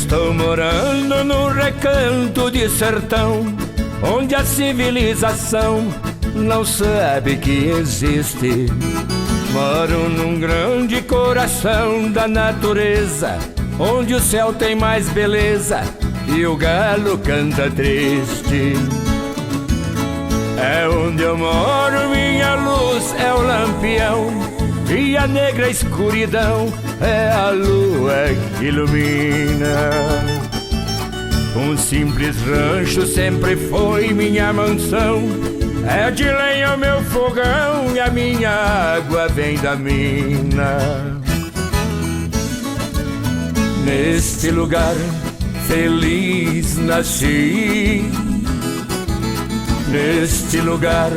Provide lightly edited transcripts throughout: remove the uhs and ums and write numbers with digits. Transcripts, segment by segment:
Estou morando num recanto de sertão, onde a civilização não sabe que existe. Moro num grande coração da natureza, onde o céu tem mais beleza e o galo canta triste. É onde eu moro, minha luz é o lampião, e a negra escuridão é a lua que ilumina. Um simples rancho sempre foi minha mansão, é de lenha o meu fogão e a minha água vem da mina. Neste lugar feliz nasci, neste lugar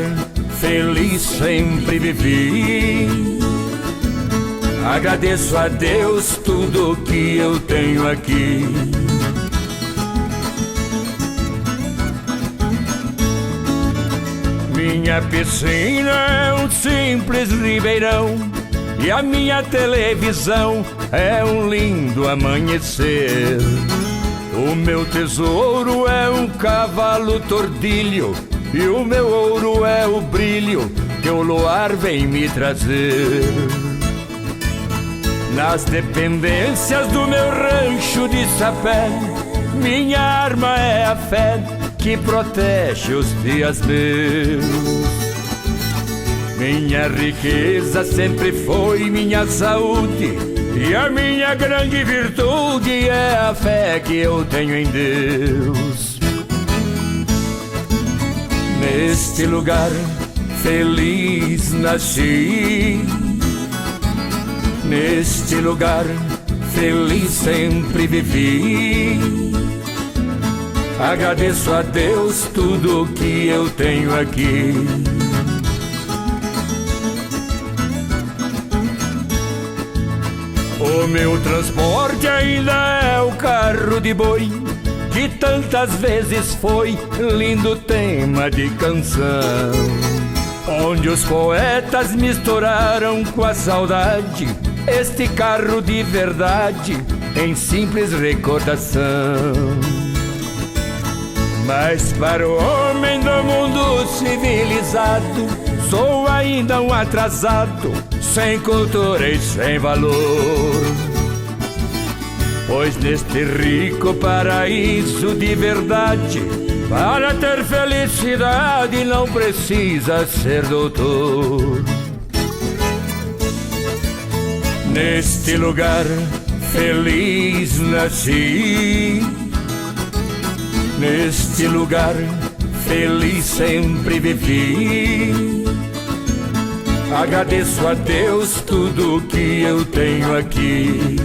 feliz sempre vivi. Agradeço a Deus tudo que eu tenho aqui. Minha piscina é um simples ribeirão, e a minha televisão é um lindo amanhecer. O meu tesouro é um cavalo tordilho, e o meu ouro é o brilho que o luar vem me trazer. Nas dependências do meu rancho de sapé, minha arma é a fé que protege os dias meus. Minha riqueza sempre foi minha saúde, e a minha grande virtude é a fé que eu tenho em Deus. Neste lugar feliz nasci, neste lugar feliz sempre vivi. Agradeço a Deus tudo que eu tenho aqui. O meu transporte ainda é o carro de boi, que tantas vezes foi lindo tema de canção, onde os poetas misturaram com a saudade este carro de verdade em simples recordação. Mas para o homem do mundo civilizado, sou ainda um atrasado, sem cultura e sem valor. Pois neste rico paraíso de verdade, para ter felicidade não precisa ser doutor. Neste lugar feliz nasci, neste lugar feliz sempre vivi. Agradeço a Deus tudo que eu tenho aqui.